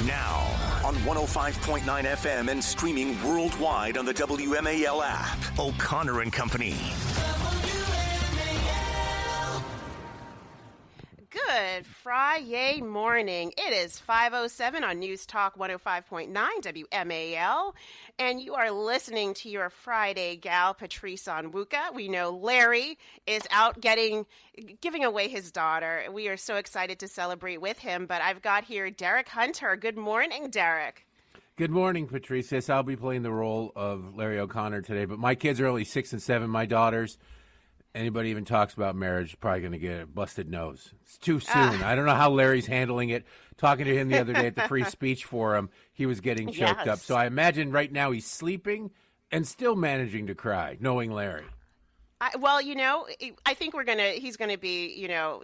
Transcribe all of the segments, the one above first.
Now, on 105.9 FM and streaming worldwide on the WMAL app. O'Connor and Company. Good Friday morning. It is 5:07 on News Talk 105.9 WMAL, and you are listening to your Friday gal, Patrice Onwuka. We know Larry is out giving away his daughter. We are so excited to celebrate with him, but I've got here Derek Hunter. Good morning, Derek. Good morning, Patrice. Yes, I'll be playing the role of Larry O'Connor today, but my kids are only 6 and 7. My daughters, anybody even talks about marriage is probably going to get a busted nose. It's too soon. I don't know how Larry's handling it. Talking to him the other day at the Free Speech Forum, he was getting choked up. So I imagine right now he's sleeping and still managing to cry, knowing Larry. I think he's going to be,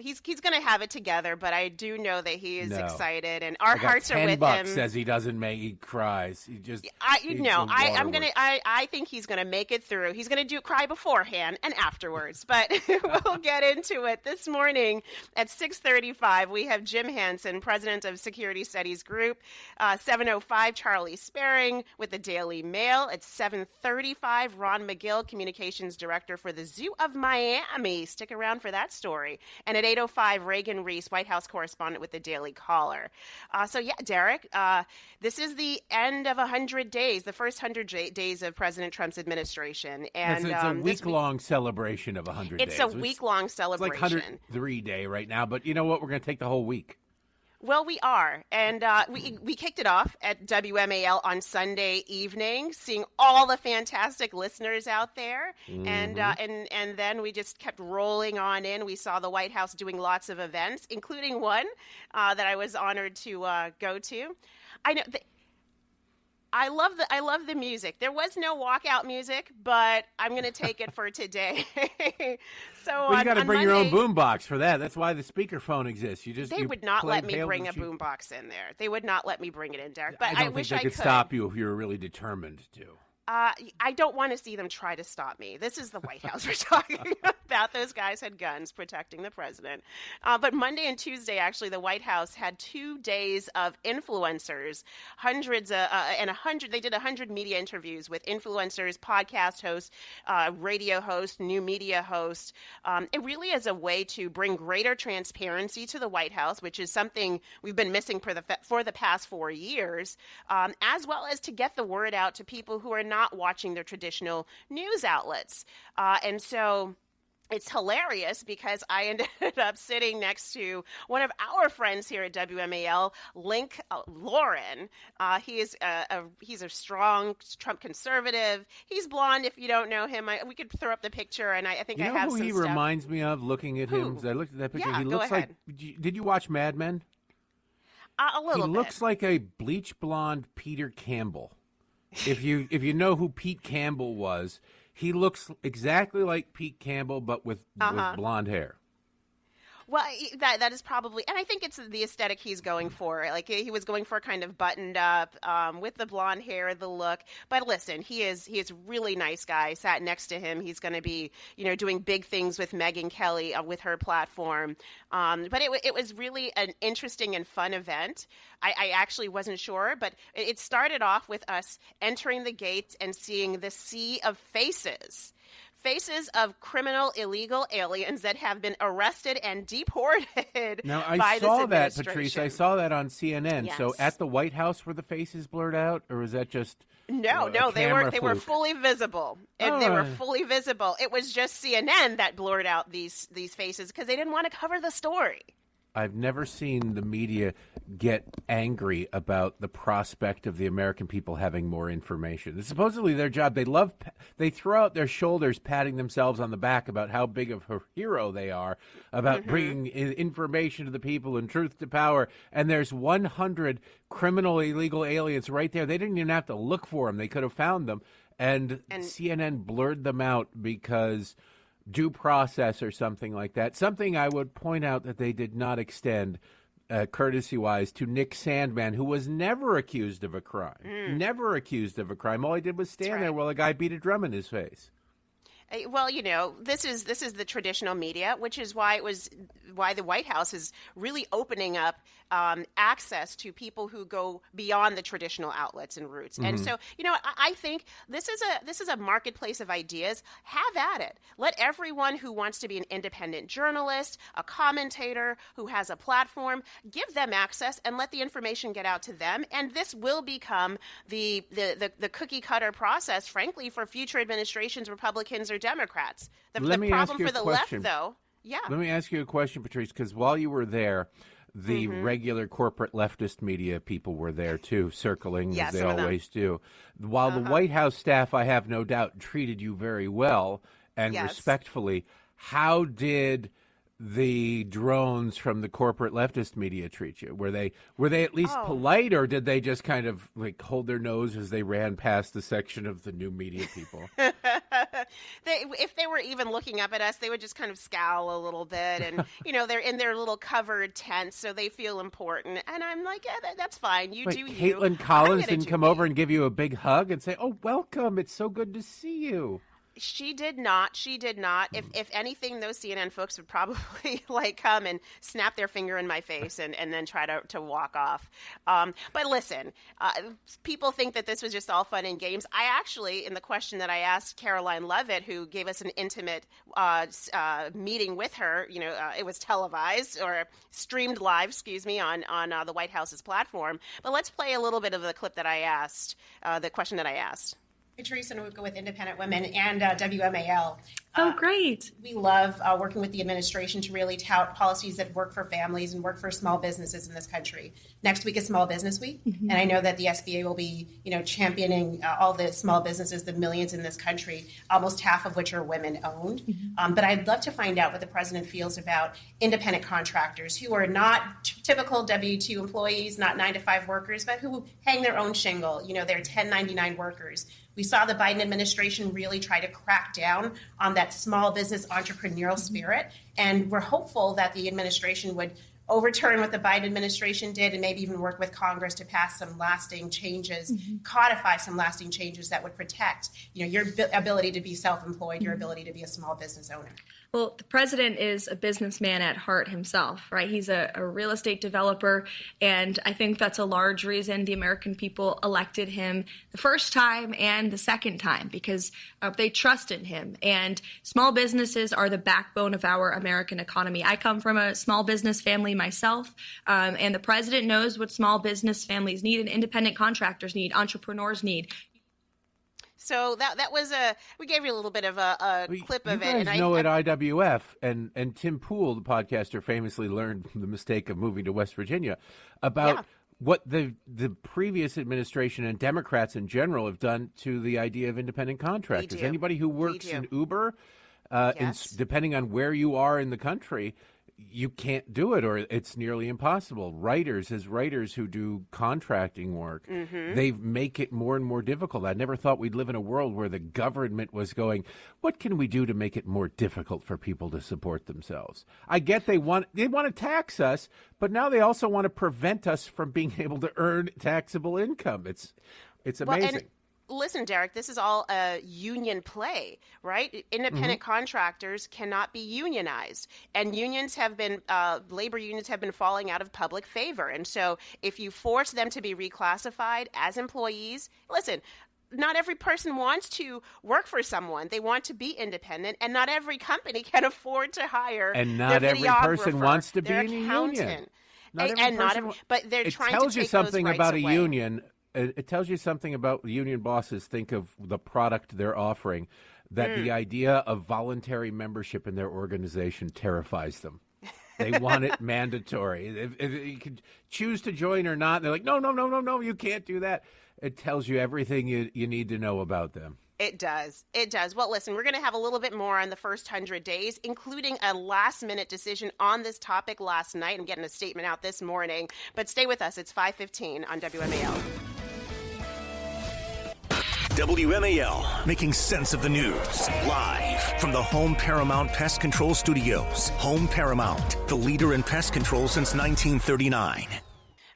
he's going to have it together, but I do know that he is excited, and our hearts are with him. Says he doesn't he cries. I think he's going to make it through. He's going to cry beforehand and afterwards, but we'll get into it. This morning at 6:35, we have Jim Hansen, president of Security Studies Group, 7:05, Charlie Sparing with the Daily Mail. At 7:35, Ron McGill, communications director for the Zoo of Miami. Stick around for that story. And at 8:05, Reagan Reese, White House correspondent with the Daily Caller. Derek, this is the end of 100 days, the first 100 days of President Trump's administration. And it's a week-long celebration of 100 days. It's a week-long celebration. It's like 103 day right now, but you know what? We're going to take the whole week. Well, we are, and we kicked it off at WMAL on Sunday evening, seeing all the fantastic listeners out there, and then we just kept rolling on in. We saw the White House doing lots of events, including one that I was honored to go to. I love the music. There was no walkout music, but I'm going to take it for today. So you got to bring your own boombox for that. That's why the speakerphone exists. They would not let me bring a boombox in there. They would not let me bring it in, Derek. But I wish I could. They could stop you if you were really determined to. I don't want to see them try to stop me. This is the White House we're talking about. Those guys had guns protecting the president. But Monday and Tuesday, actually, the White House had 2 days of influencers, they did 100 media interviews with influencers, podcast hosts, radio hosts, new media hosts. It really is a way to bring greater transparency to the White House, which is something we've been missing for the past 4 years, as well as to get the word out to people who are not watching their traditional news outlets. And so it's hilarious because I ended up sitting next to one of our friends here at WMAL, Lauren. He's a strong Trump conservative. He's blonde. If you don't know him, we could throw up the picture, and I think I have some stuff. You know who he reminds me of, looking at him? I looked at that picture. Yeah, he looks like. Did you watch Mad Men? A little bit. He looks like a bleach blonde Peter Campbell. If you know who Pete Campbell was, he looks exactly like Pete Campbell, but with blonde hair. Well, that is probably, and I think it's the aesthetic he's going for. Like, he was going for kind of buttoned up, with the blonde hair, the look. But listen, he is a really nice guy. I sat next to him. He's going to be, doing big things with Megyn Kelly with her platform. But it was really an interesting and fun event. I actually wasn't sure, but it started off with us entering the gates and seeing the sea of faces. Faces of criminal illegal aliens that have been arrested and deported. Now, I saw that, Patrice. I saw that on CNN. Yes. So at the White House were the faces blurred out, or was that just No, they were fully visible. They were fully visible. It was just CNN that blurred out these faces because they didn't want to cover the story. I've never seen the media get angry about the prospect of the American people having more information. It's supposedly their job. They throw out their shoulders, patting themselves on the back about how big of a hero they are, about bringing information to the people and truth to power. And there's 100 criminal illegal aliens right there. They didn't even have to look for them. They could have found them. And CNN blurred them out because due process or something like that. Something I would point out that they did not extend, courtesy-wise, to Nick Sandmann, who was never accused of a crime. Never accused of a crime. All he did was stand there while a guy beat a drum in his face. Well, this is the traditional media, which is why the White House is really opening up access to people who go beyond the traditional outlets and routes. And so, I think this is a marketplace of ideas. Have at it. Let everyone who wants to be an independent journalist, a commentator, who has a platform, give them access and let the information get out to them. And this will become the cookie cutter process, frankly, for future administrations, Republicans or Democrats. The problem for the left, though. Yeah. Let me ask you a question, Patrice, because while you were there, the regular corporate leftist media people were there, too, circling, as they always do. While the White House staff, I have no doubt, treated you very well and respectfully, how did the drones from the corporate leftist media treat you? Were they at least polite, or did they just kind of like hold their nose as they ran past the section of the new media people? If they were even looking up at us, they would just kind of scowl a little bit, and they're in their little covered tents, so they feel important. And I'm like, yeah, that's fine. You do you. Caitlin Collins didn't come over and give you a big hug and say, "Oh, welcome. It's so good to see you." She did not. If anything, those CNN folks would probably come and snap their finger in my face and then try to walk off. But listen, people think that this was just all fun and games. I actually, in the question that I asked Caroline Levitt, who gave us an intimate meeting with her, it was televised or streamed live, on the White House's platform. But let's play a little bit of the clip that I asked, the question that I asked. Patrice and Onwuka with Independent Women and WMAL. Oh, great. We love working with the administration to really tout policies that work for families and work for small businesses in this country. Next week is Small Business Week, and I know that the SBA will be, championing all the small businesses, the millions in this country, almost half of which are women-owned. But I'd love to find out what the president feels about independent contractors who are not typical W-2 employees, not 9-to-5 workers, but who hang their own shingle. They're 1099 workers. We saw the Biden administration really try to crack down on that small business entrepreneurial spirit, and we're hopeful that the administration would overturn what the Biden administration did and maybe even work with Congress to pass some lasting changes, codify some lasting changes that would protect, your ability to be self-employed, your ability to be a small business owner. Well, the president is a businessman at heart himself, right? He's a real estate developer, and I think that's a large reason the American people elected him the first time and the second time, because they trust in him. And small businesses are the backbone of our American economy. I come from a small business family myself, and the president knows what small business families need and independent contractors need, entrepreneurs need. So that was we gave you a little bit of a clip of it. You guys know at IWF, and Tim Pool, the podcaster, famously learned from the mistake of moving to West Virginia about what the previous administration and Democrats in general have done to the idea of independent contractors. Anybody who works in Uber, depending on where you are in the country, you can't do it, or it's nearly impossible. Writers who do contracting work, they make it more and more difficult. I never thought we'd live in a world where the government was going, what can we do to make it more difficult for people to support themselves? I get they want to tax us, but now they also want to prevent us from being able to earn taxable income. It's amazing. Listen, Derek, this is all a union play, right? Independent contractors cannot be unionized, and labor unions have been falling out of public favor. And so if you force them to be reclassified as employees, listen, not every person wants to work for someone. They want to be independent, and not every company can afford to hire and not every person wants to be in a union. But they're trying to take those rights away. It tells you something about a union. It tells you something about union bosses think of the product they're offering, that the idea of voluntary membership in their organization terrifies them. They want it mandatory. If you can choose to join or not, they're like, no, you can't do that. It tells you everything you need to know about them. It does. Well, listen, we're going to have a little bit more on the first 100 days, including a last-minute decision on this topic last night. I'm getting a statement out this morning. But stay with us. It's 5:15 on WMAL. WMAL, making sense of the news. Live from the Home Paramount Pest Control Studios. Home Paramount, the leader in pest control since 1939.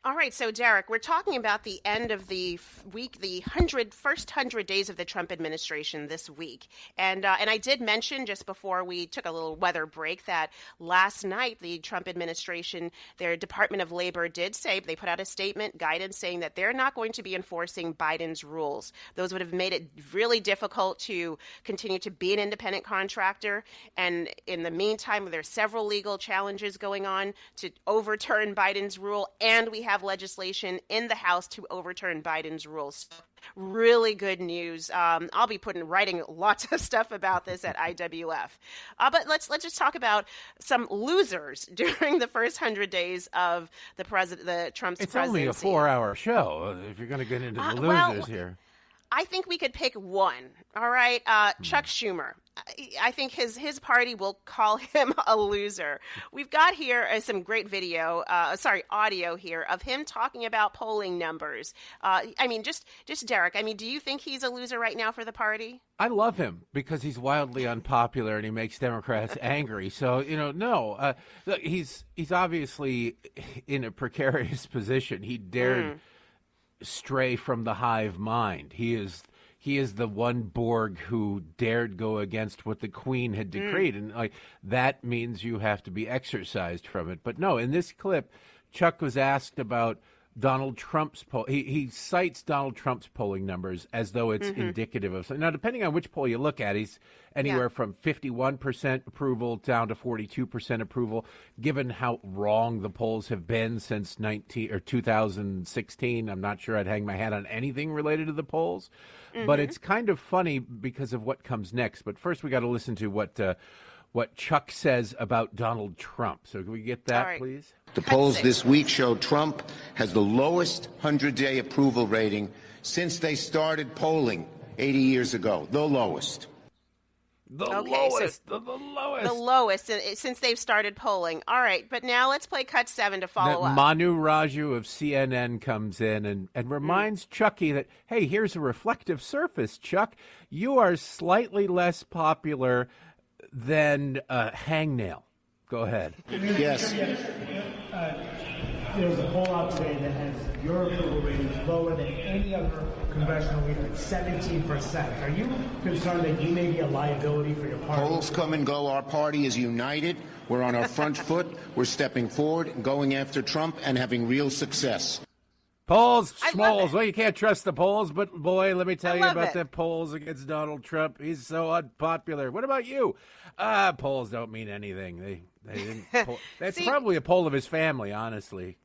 All right, so Derek, we're talking about the end of the week, the first 100 days of the Trump administration this week. And I did mention just before we took a little weather break that last night the Trump administration, their Department of Labor did say, they put out a statement, guidance saying that they're not going to be enforcing Biden's rules. Those would have made it really difficult to continue to be an independent contractor. And in the meantime, there's several legal challenges going on to overturn Biden's rule, and we have legislation in the House to overturn Biden's rules. Really good news. I'll be writing lots of stuff about this at IWF. But let's just talk about some losers during the first 100 days of Trump's presidency. It's only a 4-hour show if you're going to get into the losers here. I think we could pick one. All right, Chuck Schumer. I think his party will call him a loser. We've got here some great audio here of him talking about polling numbers. Just Derek. Do you think he's a loser right now for the party? I love him because he's wildly unpopular and he makes Democrats angry. So, no. Look, he's obviously in a precarious position. He dared stray from the hive mind. He is the one Borg who dared go against what the Queen had decreed, and that means you have to be exorcised from it. But no, in this clip, Chuck was asked about Donald Trump's poll. He cites Donald Trump's polling numbers as though it's indicative of something. Now, depending on which poll you look at, he's anywhere from 51% approval down to 42% approval, given how wrong the polls have been since 2016. I'm not sure I'd hang my hat on anything related to the polls, but it's kind of funny because of what comes next. But first, we got to listen to what Chuck says about Donald Trump. So can we get that, please? The polls this week show Trump has the lowest 100-day approval rating since they started polling 80 years ago. The lowest. The lowest since they've started polling. All right, but now let's play cut 7 to follow up. Manu Raju of CNN comes in and reminds Chucky that, hey, here's a reflective surface, Chuck. You are slightly less popular than Hangnail. Go ahead. Yes. There's a poll out today that has your approval ratings lower than any other congressional leader at 17%. Are you concerned that you may be a liability for your party? Polls come and go. Our party is united. We're on our front foot. We're stepping forward, going after Trump, and having real success. Polls, schmalls. Well, you can't trust the polls, but boy, let me tell you about the polls against Donald Trump. He's so unpopular. What about you? Polls don't mean anything. They didn't. That's probably a poll of his family, honestly.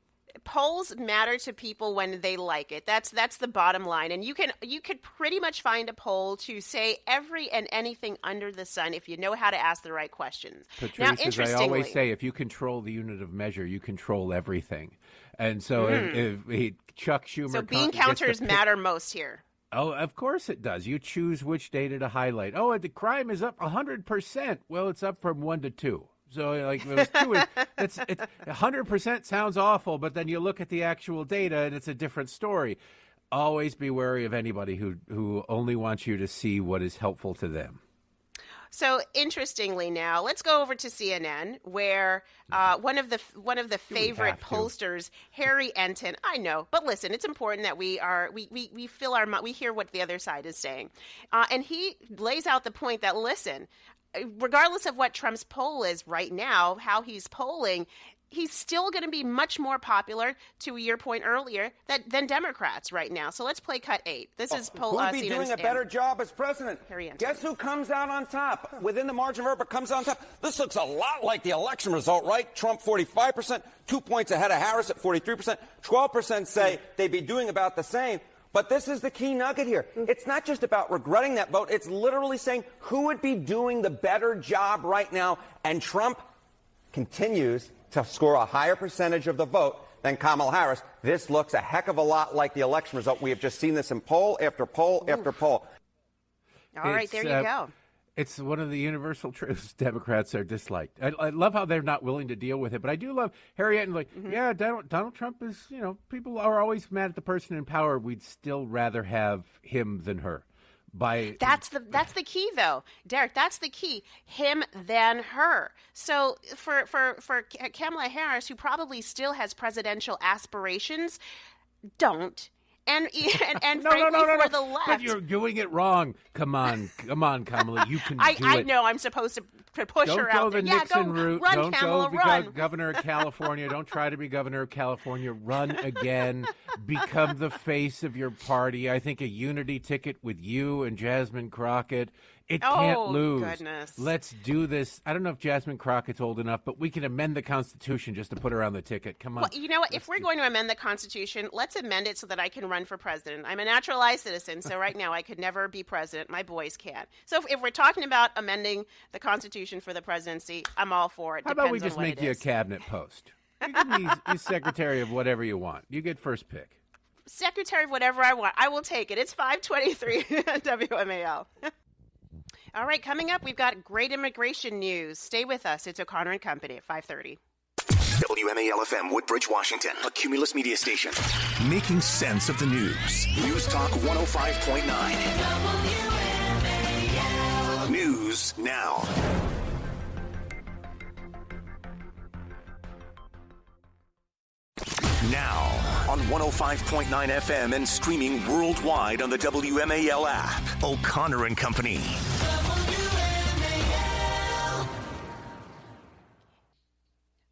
Polls matter to people when they like it. That's the bottom line. And you could pretty much find a poll to say every and anything under the sun if you know how to ask the right questions. Patrice, now, as I always say, if you control the unit of measure, you control everything. And so if Chuck Schumer... So bean counters matter most here. Oh, of course it does. You choose which data to highlight. Oh, the crime is up 100%. Well, it's up from 1 to 2. So, like, it was 2. It's 100% sounds awful, but then you look at the actual data and it's a different story. Always be wary of anybody who only wants you to see what is helpful to them. So interestingly, now let's go over to CNN, where one of the favorite pollsters, Harry Enton. I know, but listen, it's important that we hear what the other side is saying, and he lays out the point that listen, regardless of what Trump's poll is right now, how he's polling, he's still going to be much more popular, to your point earlier, than Democrats right now. So let's play cut 8. This is poll. Who'd be doing a better job as president? Harry Enton. Guess who comes out on top? Within the margin of error, but comes out on top. This looks a lot like the election result, right? Trump 45%, 2 points ahead of Harris at 43%. 12% say they'd be doing about the same. But this is the key nugget here. It's not just about regretting that vote. It's literally saying who would be doing the better job right now. And Trump continues to score a higher percentage of the vote than Kamala Harris. This looks a heck of a lot like the election result. We have just seen this in poll after poll after poll. All right, there you go. It's one of the universal truths. Democrats are disliked. I love how they're not willing to deal with it, but I do love Harry Enton. Yeah, Donald Trump is, people are always mad at the person in power. We'd still rather have him than her. by That's the key, though, Derek. That's the key. Him, then her. So for Kamala Harris, who probably still has presidential aspirations, don't. And no, frankly, no. for the left, But you're doing it wrong. Come on, Kamala, you can do it. I know I'm supposed to push Don't her go out the there. Nixon route. Run, Don't Kamala, go run. governor of California. Don't try to be governor of California. Run again. Become the face of your party. I think a unity ticket with you and Jasmine Crockett. It can't lose. Goodness. Let's do this. I don't know if Jasmine Crockett's old enough, but we can amend the Constitution just to put her on the ticket. Come on. Well, you know what? If we're going to amend the Constitution, let's amend it so that I can run for president. I'm a naturalized citizen, so right now I could never be president. My boys can. So if we're talking about amending the Constitution for the presidency, I'm all for it. How about we just make you a cabinet post? You can be secretary of whatever you want. You get first pick. Secretary of whatever I want. I will take it. It's 5:23 WMAL. All right, coming up, we've got great immigration news. Stay with us. It's O'Connor and Company at 5:30. WMAL-FM, Woodbridge, Washington, a Cumulus media station. Making sense of the news. News Talk 105.9. WMAL. News now. Now, on 105.9 FM and streaming worldwide on the WMAL app. O'Connor and Company.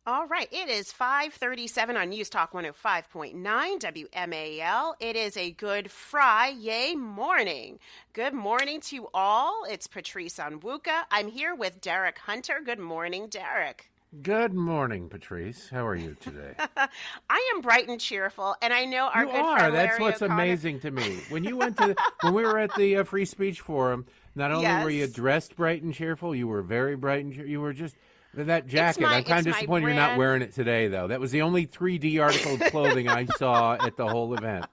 All right, it is 5:37 on News Talk 105.9 WMAL. It is a good Friday morning. Good morning to all. It's Patrice Onwuka. I'm here with Derek Hunter. Good morning, Derek. Good morning, Patrice. How are you today? I am bright and cheerful, and I know our you good are. friend Larry That's what's O'Connor. amazing to me. When you went to when we were at the Free Speech Forum, not only were you dressed bright and cheerful, you were very bright and cheerful. You were just that jacket. I'm kind of disappointed you're not wearing it today, though. That was the only 3D article of clothing I saw at the whole event.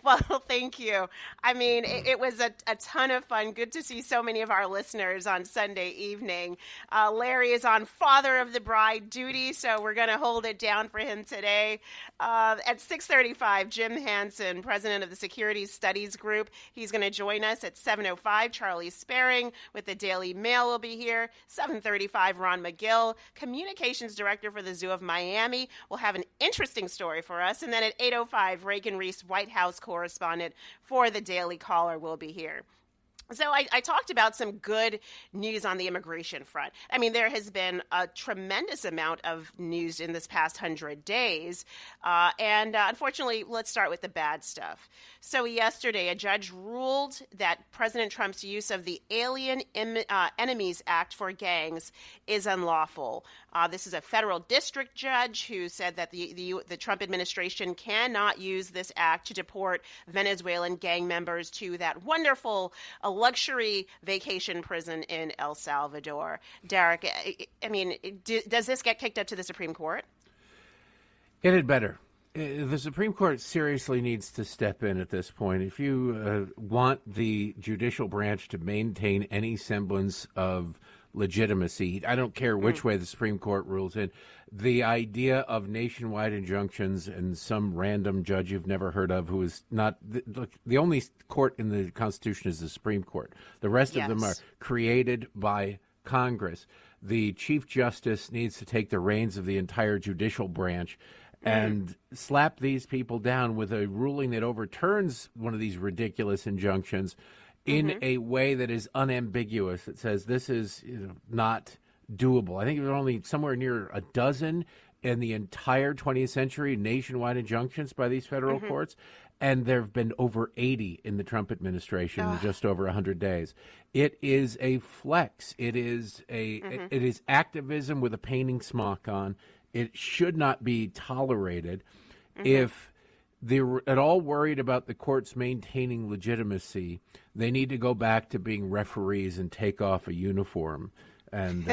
Well, thank you. I mean, it was a ton of fun. Good to see so many of our listeners on Sunday evening. Larry is on Father of the Bride duty, so we're going to hold it down for him today. At 6:35, Jim Hansen, president of the Securities Studies Group, he's going to join us. At 7:05, Charlie Sparing with the Daily Mail will be here. 7:35, Ron McGill, communications director for the Zoo of Miami, will have an interesting story for us. And then at 8:05, Reagan Reese, White House correspondent for the Daily Caller, will be here. So I talked about some good news on the immigration front. I mean, there has been a tremendous amount of news in this past 100 days. And unfortunately, let's start with the bad stuff. So yesterday, a judge ruled that President Trump's use of the Alien Enemies Act for gangs is unlawful. This is a federal district judge who said that the Trump administration cannot use this act to deport Venezuelan gang members to that wonderful luxury vacation prison in El Salvador. Derek, I mean, does this get kicked up to the Supreme Court? It had better. The Supreme Court seriously needs to step in at this point. If you want the judicial branch to maintain any semblance of legitimacy, I don't care which way the Supreme Court rules in, the idea of nationwide injunctions and some random judge you've never heard of who is not the only court in the Constitution is the Supreme Court. The rest of them are created by Congress. The Chief Justice needs to take the reins of the entire judicial branch and slap these people down with a ruling that overturns one of these ridiculous injunctions in a way that is unambiguous. It says this is not doable. I think there were only somewhere near a dozen in the entire 20th century nationwide injunctions by these federal courts, and there have been over 80 in the Trump administration in just over 100 days. It is a flex. It is it is activism with a painting smock on. It should not be tolerated. If they're at all worried about the courts maintaining legitimacy, they need to go back to being referees and take off a uniform. And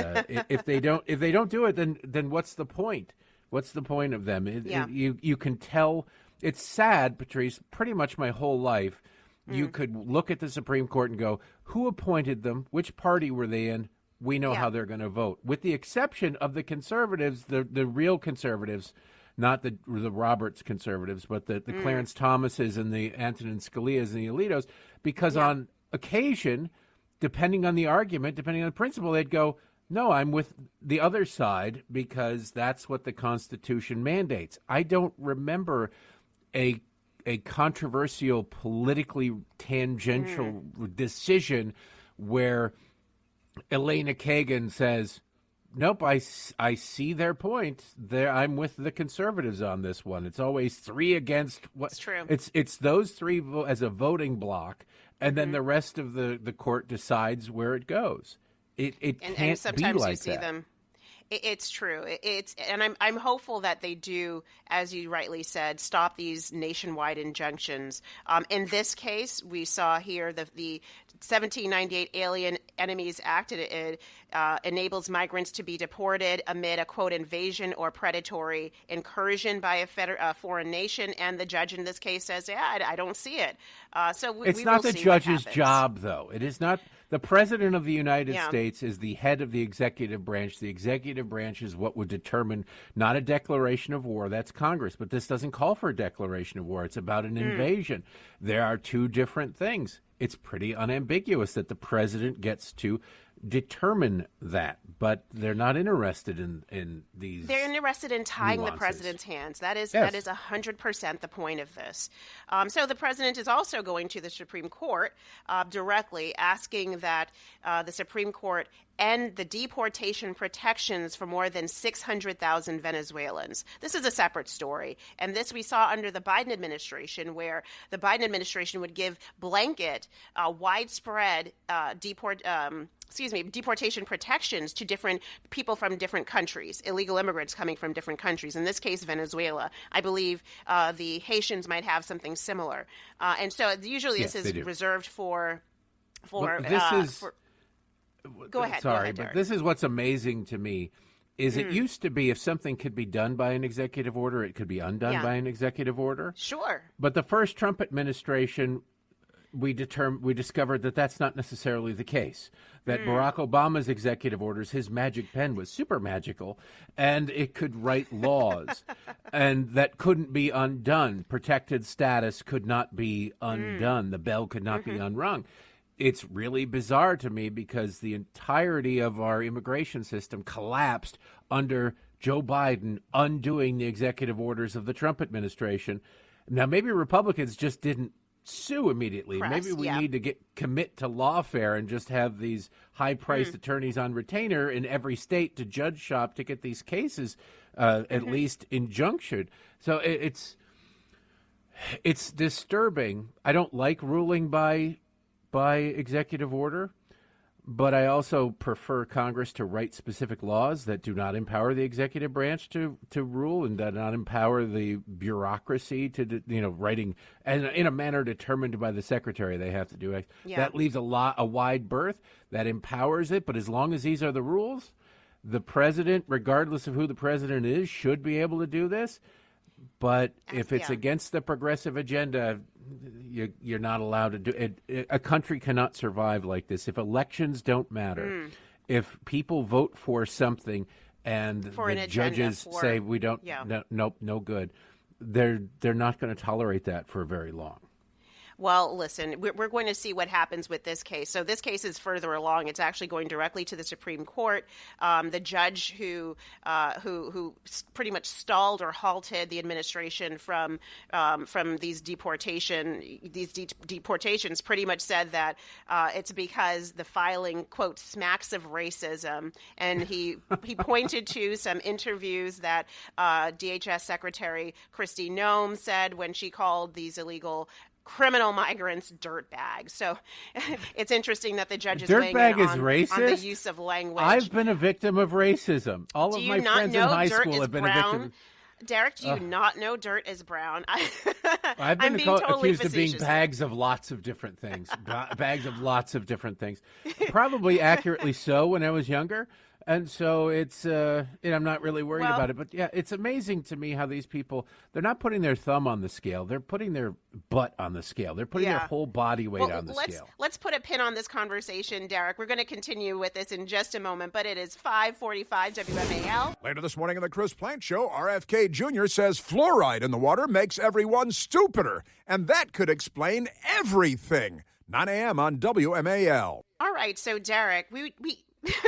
if they don't do it, then what's the point? What's the point of them? You can tell. It's sad, Patrice. Pretty much my whole life, you could look at the Supreme Court and go, "Who appointed them? Which party were they in? We know how they're going to vote." With the exception of the conservatives, the real conservatives. Not the Roberts conservatives, but the Clarence Thomases and the Antonin Scalias and the Alitos, because on occasion, depending on the argument, depending on the principle, they'd go, no, I'm with the other side because that's what the Constitution mandates. I don't remember a controversial, politically tangential decision where Elena Kagan says, nope, I see their point. I'm with the conservatives on this one. It's always three against what. It's true. It's those three as a voting block, and then the rest of the court decides where it goes. It can't and sometimes be like you see that. them. It's true. And I'm hopeful that they do, as you rightly said, stop these nationwide injunctions. In this case, we saw here the 1798 Alien Enemies Act. It enables migrants to be deported amid a, quote, invasion or predatory incursion by a foreign nation. And the judge in this case says, yeah, I don't see it. So it's we not will the see judge's what happens. job, though. It is not. The president of the United Yeah. States is the head of the executive branch. The executive branch is what would determine not a declaration of war. That's Congress. But this doesn't call for a declaration of war. It's about an invasion. There are two different things. It's pretty unambiguous that the president gets to determine that, but they're not interested in these. They're interested in tying nuances. the president's hands. That is Yes. 100% the point of this. So the president is also going to the Supreme Court directly, asking that the Supreme Court end the deportation protections for more than 600,000 Venezuelans. This is a separate story. And this we saw under the Biden administration, where the Biden administration would give blanket, widespread deportation protections to different people from different countries, illegal immigrants coming from different countries. In this case, Venezuela. I believe the Haitians might have something similar. And so usually Yes, this they is do. reserved for Well, this is. Go ahead. Sorry, Derek. but this is what's amazing to me. Is it used to be if something could be done by an executive order, it could be undone by an executive order. Sure. But the first Trump administration, we discovered that that's not necessarily the case. That Barack Obama's executive orders, his magic pen was super magical, and it could write laws, and that couldn't be undone. Protected status could not be undone. The bell could not be unrung. It's really bizarre to me because the entirety of our immigration system collapsed under Joe Biden undoing the executive orders of the Trump administration. Now, maybe Republicans just didn't sue immediately. Maybe we need to commit to lawfare and just have these high-priced attorneys on retainer in every state to judge shop to get these cases at least injunctioned. So it's disturbing. I don't like ruling by executive order, but I also prefer Congress to write specific laws that do not empower the executive branch to rule and do not empower the bureaucracy to, writing and in a manner determined by the secretary. They have to do it. Yeah. That leaves a wide berth that empowers it. But as long as these are the rules, the president, regardless of who the president is, should be able to do this. But if it's against the progressive agenda, you're not allowed to do it. A country cannot survive like this. If elections don't matter, if people vote for something and the judges say we don't, no good, they're not going to tolerate that for very long. Well, listen, we're going to see what happens with this case. So this case is further along. It's actually going directly to the Supreme Court. The judge who pretty much stalled or halted the administration from these deportations pretty much said that it's because the filing, quote, smacks of racism. And he pointed to some interviews that DHS Secretary Kristi Noem said when she called these illegal criminal migrants dirt bags. So it's interesting that the judge is weighing in on the use of language. I've been a victim of racism. All of my friends in high school have been a victim. Derek, do you not know dirt is brown? I've been totally accused of being bags of lots of different things. Bags of lots of different things. Probably accurately so when I was younger. And so it's, I'm not really worried about it. But, yeah, it's amazing to me how these people, they're not putting their thumb on the scale. They're putting their butt on the scale. They're putting their whole body weight on the scale. Let's put a pin on this conversation, Derek. We're going to continue with this in just a moment, but it is 5:45 WMAL. Later this morning on the Chris Plant Show, RFK Jr. says fluoride in the water makes everyone stupider, and that could explain everything. 9 a.m. on WMAL. All right, so Derek, we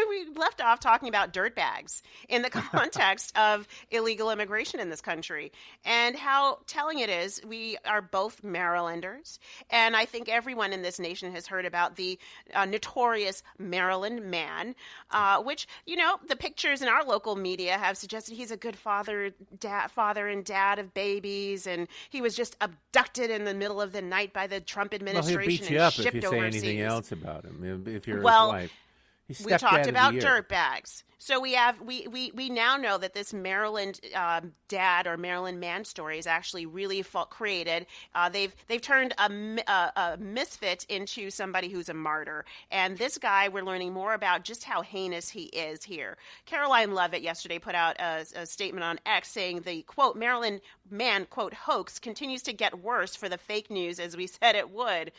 we left off talking about dirtbags in the context of illegal immigration in this country and how telling it is. We are both Marylanders, and I think everyone in this nation has heard about the notorious Maryland man, which, the pictures in our local media have suggested he's a good father and dad of babies, and he was just abducted in the middle of the night by the Trump administration. Well, he'll beat you up shipped if you say overseas. anything else about him, if you're his wife. We talked about dirtbags. So we now know that this Maryland dad or Maryland man story is actually really created. They've turned a misfit into somebody who's a martyr. And this guy, we're learning more about just how heinous he is here. Caroline Leavitt yesterday put out a statement on X saying the, quote, Maryland man, quote, hoax continues to get worse for the fake news as we said it would.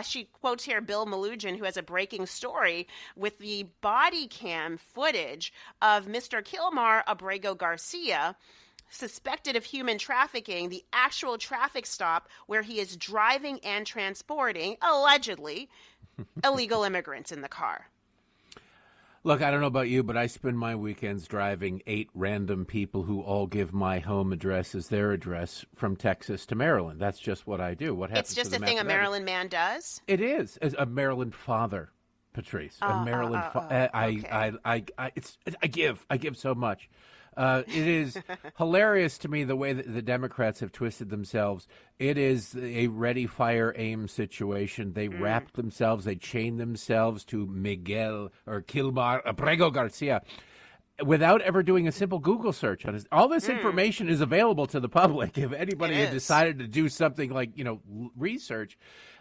She quotes here Bill Malugin, who has a breaking story with the body cam footage of Mr. Kilmar Abrego Garcia, suspected of human trafficking, the actual traffic stop where he is driving and transporting, allegedly, illegal immigrants in the car. Look, I don't know about you, but I spend my weekends driving 8 random people who all give my home address as their address from Texas to Maryland. That's just what I do. What happens? It's just a thing a Maryland man does? It is. As a Maryland father, Patrice. A Maryland I give so much. It is hilarious to me the way that the Democrats have twisted themselves. It is a ready, fire, aim situation. They wrap themselves, they chain themselves to Miguel or Kilmar Abrego Garcia without ever doing a simple Google search on it. All this information is available to the public if anybody had decided to do something like, research.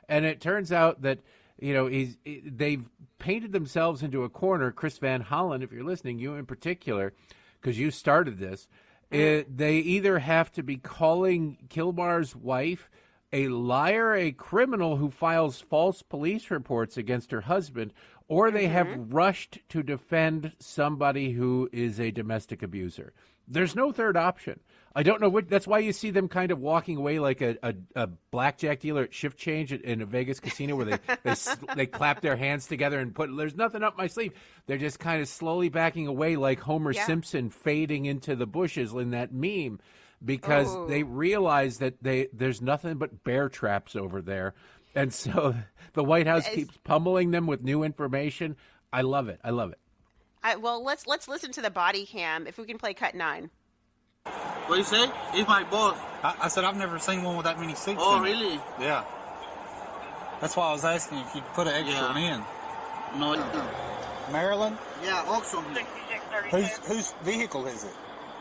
And it turns out that they've painted themselves into a corner. Chris Van Hollen, if you're listening, you in particular, because you started this, they either have to be calling Kilmar's wife a liar, a criminal who files false police reports against her husband, or they have rushed to defend somebody who is a domestic abuser. There's no third option. I don't know what. That's why you see them kind of walking away like a blackjack dealer at shift change in a Vegas casino, where they clap their hands together and put. There's nothing up my sleeve. They're just kind of slowly backing away, like Homer Simpson fading into the bushes in that meme, because they realize that there's nothing but bear traps over there, and so the White House keeps pummeling them with new information. I love it. Well, let's listen to the body cam if we can play cut 9. What you say? It's my boss. I said I've never seen one with that many seats. Oh, really? Yeah. That's why I was asking if you'd put an extra one in. No. Maryland? Yeah, auction. Whose vehicle is it?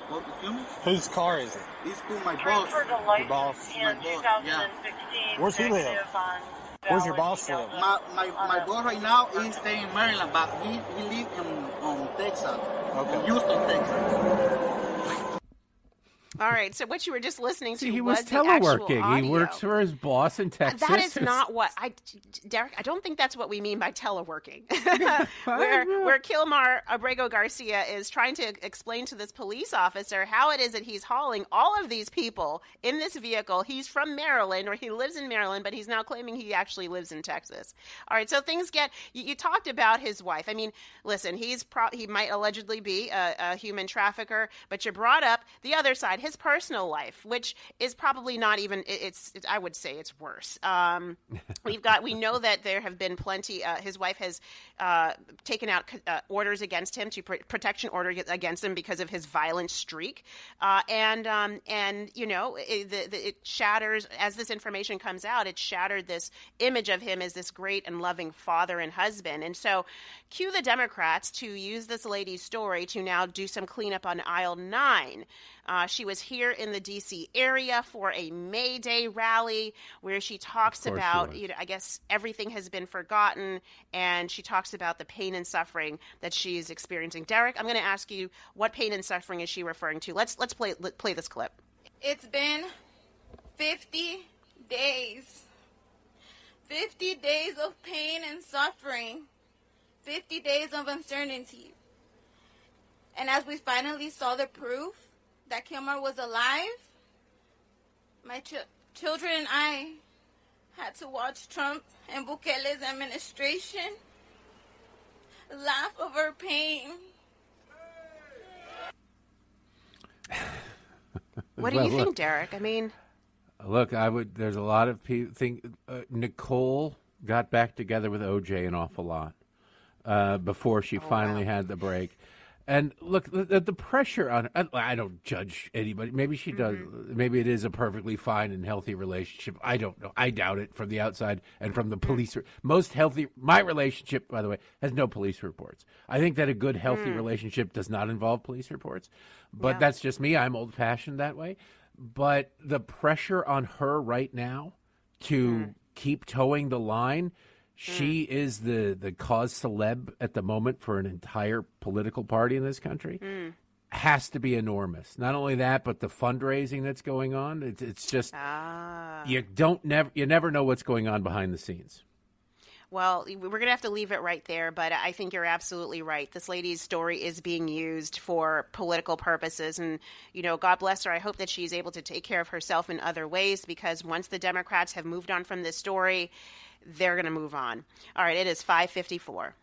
What, excuse me? Whose car is it? It's to my boss. Your boss? My boss, yeah. Where's he live? Where's your boss live? My boss right now is staying in Maryland, but he lives in Texas. Okay. In Houston, Texas. All right, so what you were just listening to he was the actual teleworking. audio. He works for his boss in Texas. That is not what Derek, I don't think that's what we mean by teleworking. where Kilmar Abrego Garcia is trying to explain to this police officer how it is that he's hauling all of these people in this vehicle. He's from Maryland, or he lives in Maryland, but he's now claiming he actually lives in Texas. All right, so things get. You talked about his wife. I mean, listen, he might allegedly be a human trafficker, but you brought up the other side. His personal life, which is probably not even. I would say it's worse. We know that there have been plenty. His wife has taken out orders against him, protection order against him because of his violent streak, and it shatters as this information comes out. It shattered this image of him as this great and loving father and husband. And so, cue the Democrats to use this lady's story to now do some cleanup on aisle 9. She was here in the D.C. area for a May Day rally where she talks about, I guess everything has been forgotten, and she talks about the pain and suffering that she's experiencing. Derek, I'm going to ask you, what pain and suffering is she referring to? Let's play this clip. It's been 50 days. 50 days of pain and suffering. 50 days of uncertainty. And as we finally saw the proof that Kilmar was alive, my children and I had to watch Trump and Bukele's administration laugh over pain. What do you think, Derek? I mean, look, there's a lot of people think Nicole got back together with OJ an awful lot before she finally had the break. And look, the pressure on her, I don't judge anybody. Maybe she does. Maybe it is a perfectly fine and healthy relationship. I don't know. I doubt it from the outside and from the police. Most healthy, my relationship, by the way, has no police reports. I think that a good, healthy relationship does not involve police reports. But that's just me. I'm old-fashioned that way. But the pressure on her right now to keep towing the line, she is the cause celeb at the moment for an entire political party in this country. Has to be enormous. Not only that, but the fundraising that's going on. It's just you never know what's going on behind the scenes. Well, we're going to have to leave it right there, but I think you're absolutely right. This lady's story is being used for political purposes, and, God bless her. I hope that she's able to take care of herself in other ways, because once the Democrats have moved on from this story, they're going to move on. All right, it is 5:54.